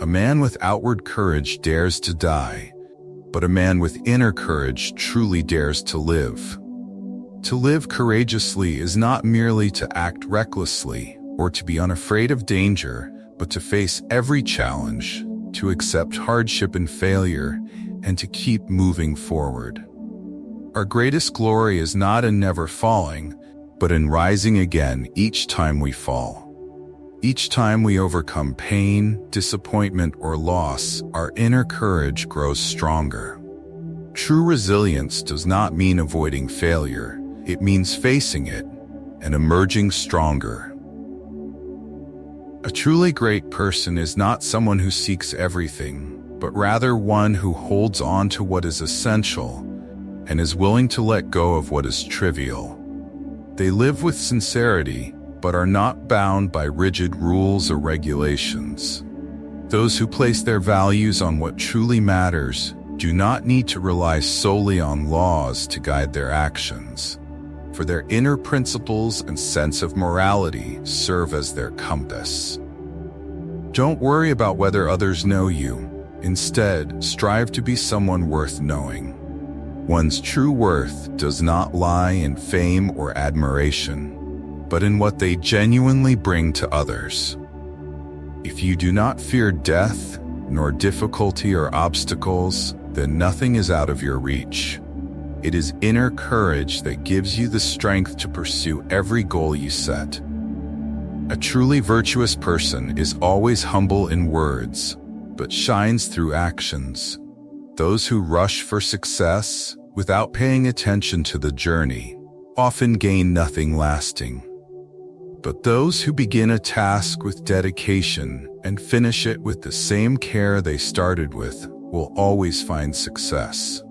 A man with outward courage dares to die, but a man with inner courage truly dares to live. To live courageously is not merely to act recklessly or to be unafraid of danger, but to face every challenge, to accept hardship and failure, and to keep moving forward. Our greatest glory is not in never falling, but in rising again each time we fall. Each time we overcome pain, disappointment, or loss, our inner courage grows stronger. True resilience does not mean avoiding failure. It means facing it and emerging stronger. A truly great person is not someone who seeks everything, but rather one who holds on to what is essential and is willing to let go of what is trivial. They live with sincerity, but are not bound by rigid rules or regulations. Those who place their values on what truly matters do not need to rely solely on laws to guide their actions, for their inner principles and sense of morality serve as their compass. Don't worry about whether others know you. Instead, strive to be someone worth knowing. One's true worth does not lie in fame or admiration, but in what they genuinely bring to others. If you do not fear death, nor difficulty or obstacles, then nothing is out of your reach. It is inner courage that gives you the strength to pursue every goal you set. A truly virtuous person is always humble in words, but shines through actions. Those who rush for success, without paying attention to the journey, often gain nothing lasting. But those who begin a task with dedication and finish it with the same care they started with will always find success.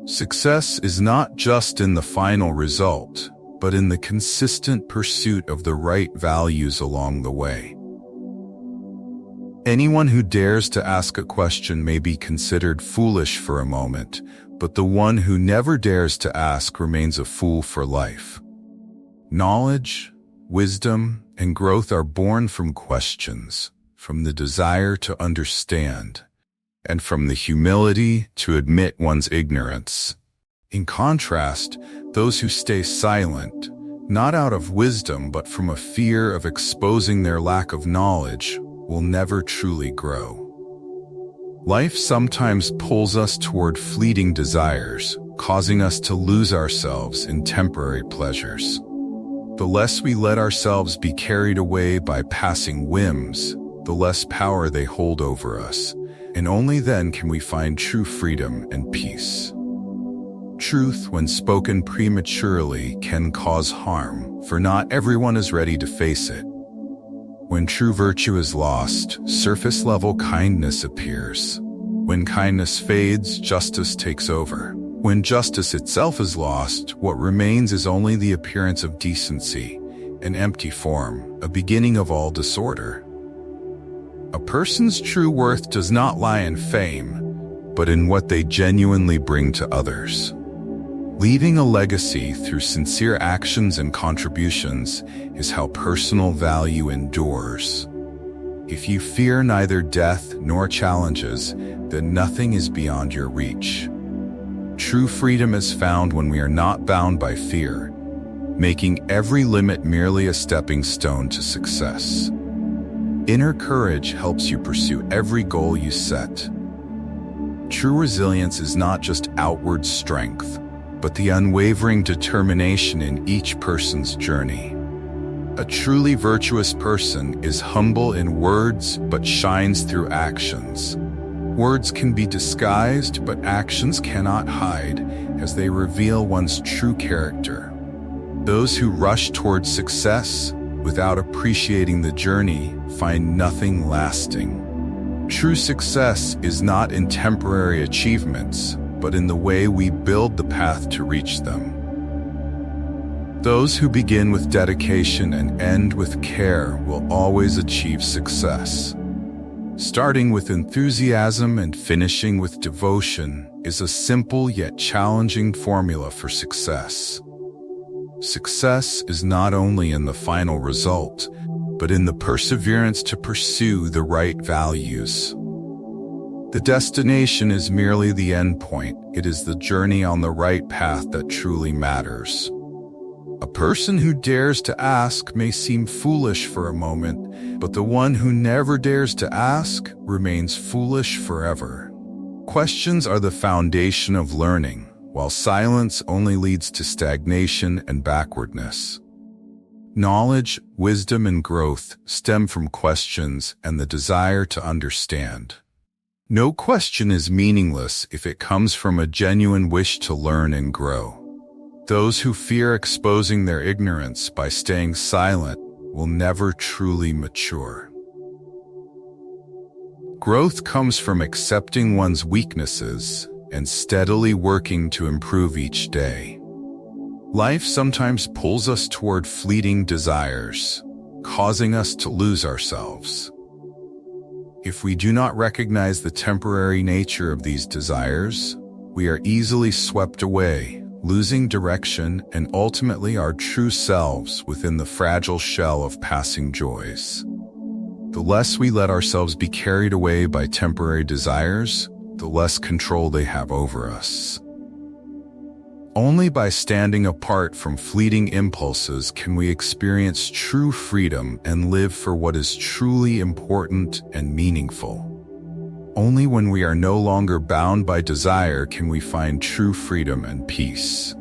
Success is not just in the final result, but in the consistent pursuit of the right values along the way. Anyone who dares to ask a question may be considered foolish for a moment, but the one who never dares to ask remains a fool for life. Knowledge, wisdom, and growth are born from questions, from the desire to understand, and from the humility to admit one's ignorance. In contrast, those who stay silent, not out of wisdom but from a fear of exposing their lack of knowledge, will never truly grow. Life sometimes pulls us toward fleeting desires, causing us to lose ourselves in temporary pleasures. The less we let ourselves be carried away by passing whims, the less power they hold over us, and only then can we find true freedom and peace. Truth, when spoken prematurely, can cause harm, for not everyone is ready to face it. When true virtue is lost, surface-level kindness appears. When kindness fades, justice takes over. When justice itself is lost, what remains is only the appearance of decency, an empty form, a beginning of all disorder. A person's true worth does not lie in fame, but in what they genuinely bring to others. Leaving a legacy through sincere actions and contributions is how personal value endures. If you fear neither death nor challenges, then nothing is beyond your reach. True freedom is found when we are not bound by fear, making every limit merely a stepping stone to success. Inner courage helps you pursue every goal you set. True resilience is not just outward strength, but the unwavering determination in each person's journey. A truly virtuous person is humble in words but shines through actions. Words can be disguised, but actions cannot hide, as they reveal one's true character. Those who rush towards success without appreciating the journey find nothing lasting. True success is not in temporary achievements, but in the way we build the path to reach them. Those who begin with dedication and end with care will always achieve success. Starting with enthusiasm and finishing with devotion is a simple yet challenging formula for success. Success is not only in the final result, but in the perseverance to pursue the right values. The destination is merely the end point. It is the journey on the right path that truly matters. A person who dares to ask may seem foolish for a moment, but the one who never dares to ask remains foolish forever. Questions are the foundation of learning, while silence only leads to stagnation and backwardness. Knowledge, wisdom, and growth stem from questions and the desire to understand. No question is meaningless if it comes from a genuine wish to learn and grow. Those who fear exposing their ignorance by staying silent will never truly mature. Growth comes from accepting one's weaknesses and steadily working to improve each day. Life sometimes pulls us toward fleeting desires, causing us to lose ourselves. If we do not recognize the temporary nature of these desires, we are easily swept away, losing direction and ultimately our true selves within the fragile shell of passing joys. The less we let ourselves be carried away by temporary desires, the less control they have over us. Only by standing apart from fleeting impulses can we experience true freedom and live for what is truly important and meaningful. Only when we are no longer bound by desire can we find true freedom and peace.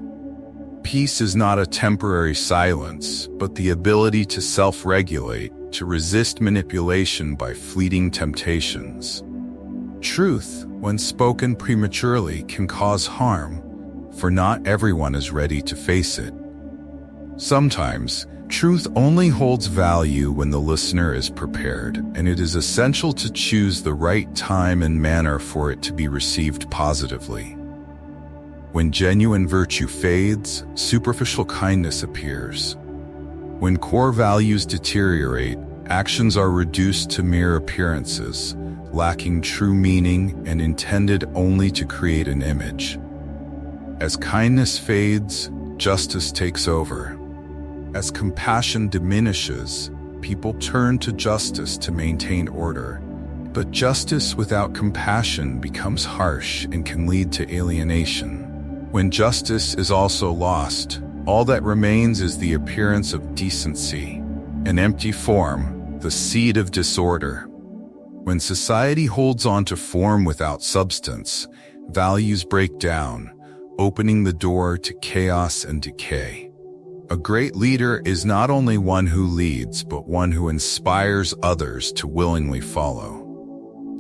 Peace is not a temporary silence, but the ability to self-regulate, to resist manipulation by fleeting temptations. Truth, when spoken prematurely, can cause harm, for not everyone is ready to face it. Sometimes, truth only holds value when the listener is prepared, and it is essential to choose the right time and manner for it to be received positively. When genuine virtue fades, superficial kindness appears. When core values deteriorate, actions are reduced to mere appearances, lacking true meaning and intended only to create an image. As kindness fades, justice takes over. As compassion diminishes, people turn to justice to maintain order. But justice without compassion becomes harsh and can lead to alienation. When justice is also lost, all that remains is the appearance of decency, an empty form, the seed of disorder. When society holds on to form without substance, values break down, opening the door to chaos and decay. A great leader is not only one who leads, but one who inspires others to willingly follow.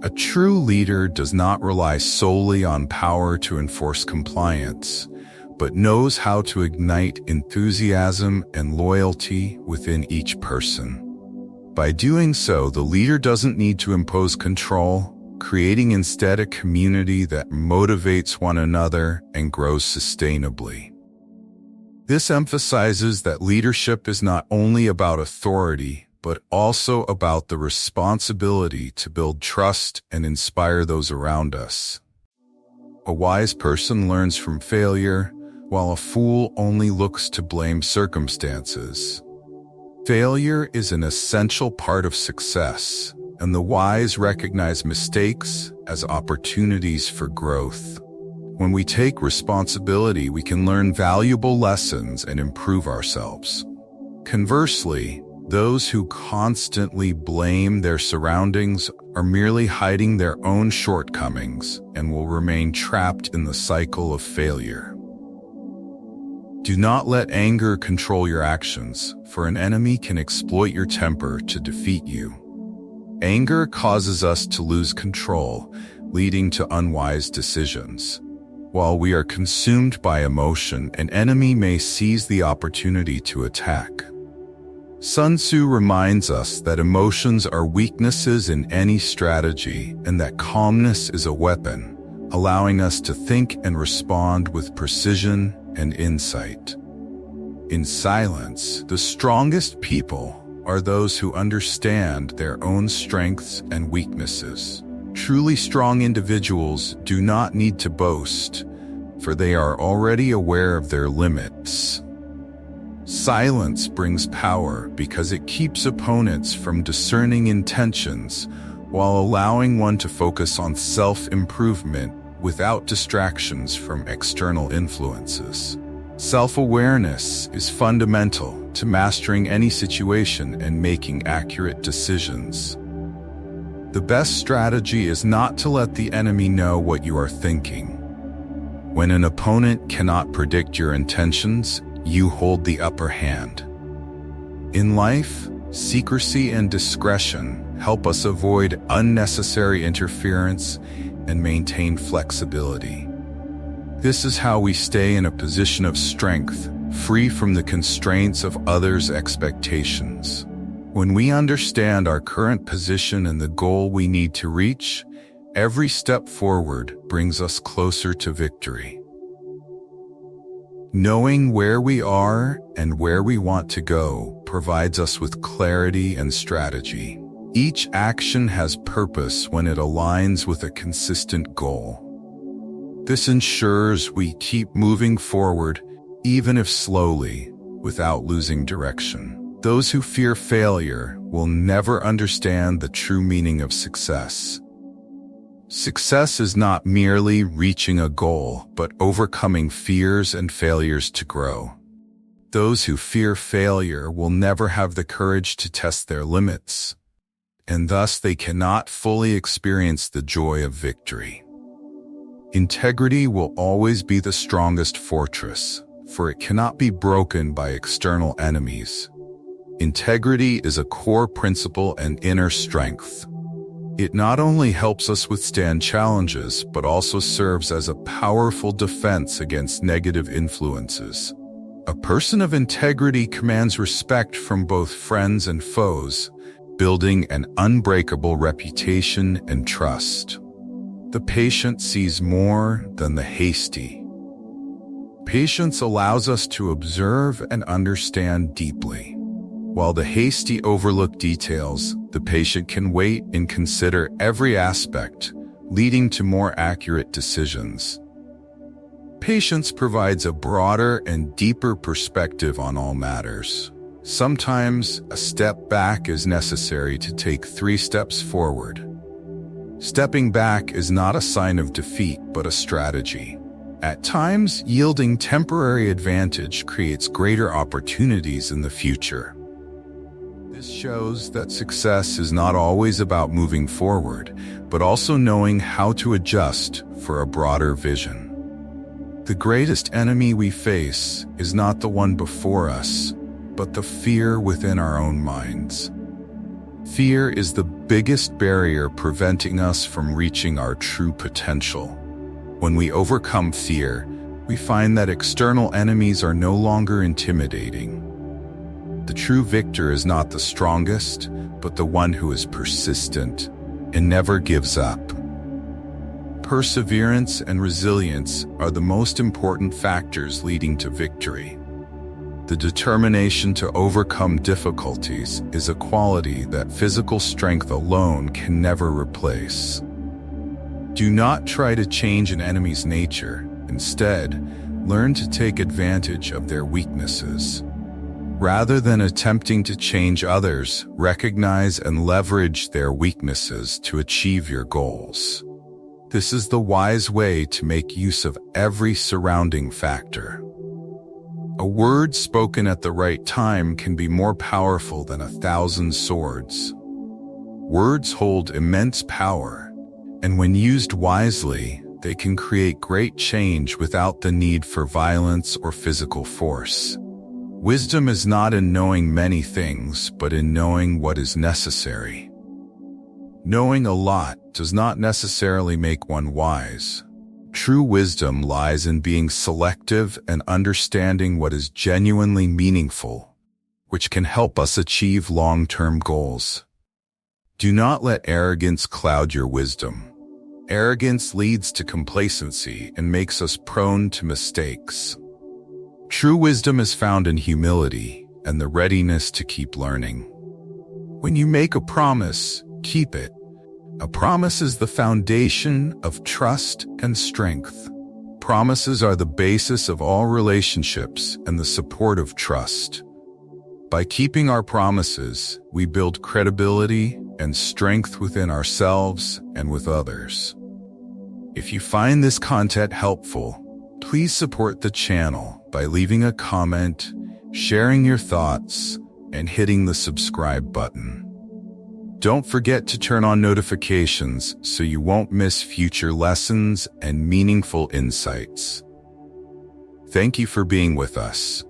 A true leader does not rely solely on power to enforce compliance, but knows how to ignite enthusiasm and loyalty within each person. By doing so, the leader doesn't need to impose control, creating instead a community that motivates one another and grows sustainably. This emphasizes that leadership is not only about authority, but also about the responsibility to build trust and inspire those around us. A wise person learns from failure, while a fool only looks to blame circumstances. Failure is an essential part of success, and the wise recognize mistakes as opportunities for growth. When we take responsibility, we can learn valuable lessons and improve ourselves. Conversely, those who constantly blame their surroundings are merely hiding their own shortcomings and will remain trapped in the cycle of failure. Do not let anger control your actions, for an enemy can exploit your temper to defeat you. Anger causes us to lose control, leading to unwise decisions. While we are consumed by emotion, an enemy may seize the opportunity to attack. Sun Tzu reminds us that emotions are weaknesses in any strategy and that calmness is a weapon, allowing us to think and respond with precision and insight. In silence, the strongest people are those who understand their own strengths and weaknesses. Truly strong individuals do not need to boast, for they are already aware of their limits. Silence brings power because it keeps opponents from discerning intentions while allowing one to focus on self-improvement without distractions from external influences. Self-awareness is fundamental to mastering any situation and making accurate decisions. The best strategy is not to let the enemy know what you are thinking. When an opponent cannot predict your intentions, you hold the upper hand. In life, secrecy and discretion help us avoid unnecessary interference and maintain flexibility. This is how we stay in a position of strength, free from the constraints of others' expectations. When we understand our current position and the goal we need to reach, every step forward brings us closer to victory. Knowing where we are and where we want to go provides us with clarity and strategy. Each action has purpose when it aligns with a consistent goal. This ensures we keep moving forward, even if slowly, without losing direction. Those who fear failure will never understand the true meaning of success. Success is not merely reaching a goal, but overcoming fears and failures to grow. Those who fear failure will never have the courage to test their limits, and thus they cannot fully experience the joy of victory. Integrity will always be the strongest fortress, for it cannot be broken by external enemies. Integrity is a core principle and inner strength. It not only helps us withstand challenges, but also serves as a powerful defense against negative influences. A person of integrity commands respect from both friends and foes, building an unbreakable reputation and trust. The patient sees more than the hasty. Patience allows us to observe and understand deeply. While the hasty overlook details, the patient can wait and consider every aspect, leading to more accurate decisions. Patience provides a broader and deeper perspective on all matters. Sometimes a step back is necessary to take 3 steps forward. Stepping back is not a sign of defeat, but a strategy. At times, yielding temporary advantage creates greater opportunities in the future. This shows that success is not always about moving forward, but also knowing how to adjust for a broader vision. The greatest enemy we face is not the one before us, but the fear within our own minds. Fear is the biggest barrier preventing us from reaching our true potential. When we overcome fear, we find that external enemies are no longer intimidating. The true victor is not the strongest, but the one who is persistent and never gives up. Perseverance and resilience are the most important factors leading to victory. The determination to overcome difficulties is a quality that physical strength alone can never replace. Do not try to change an enemy's nature. Instead, learn to take advantage of their weaknesses. Rather than attempting to change others, recognize and leverage their weaknesses to achieve your goals. This is the wise way to make use of every surrounding factor. A word spoken at the right time can be more powerful than 1,000 swords. Words hold immense power, and when used wisely, they can create great change without the need for violence or physical force. Wisdom is not in knowing many things, but in knowing what is necessary. Knowing a lot does not necessarily make one wise. True wisdom lies in being selective and understanding what is genuinely meaningful, which can help us achieve long-term goals. Do not let arrogance cloud your wisdom. Arrogance leads to complacency and makes us prone to mistakes. True wisdom is found in humility and the readiness to keep learning. When you make a promise, keep it. A promise is the foundation of trust and strength. Promises are the basis of all relationships and the support of trust. By keeping our promises, we build credibility and strength within ourselves and with others. If you find this content helpful, please support the channel by leaving a comment, sharing your thoughts, and hitting the subscribe button. Don't forget to turn on notifications so you won't miss future lessons and meaningful insights. Thank you for being with us.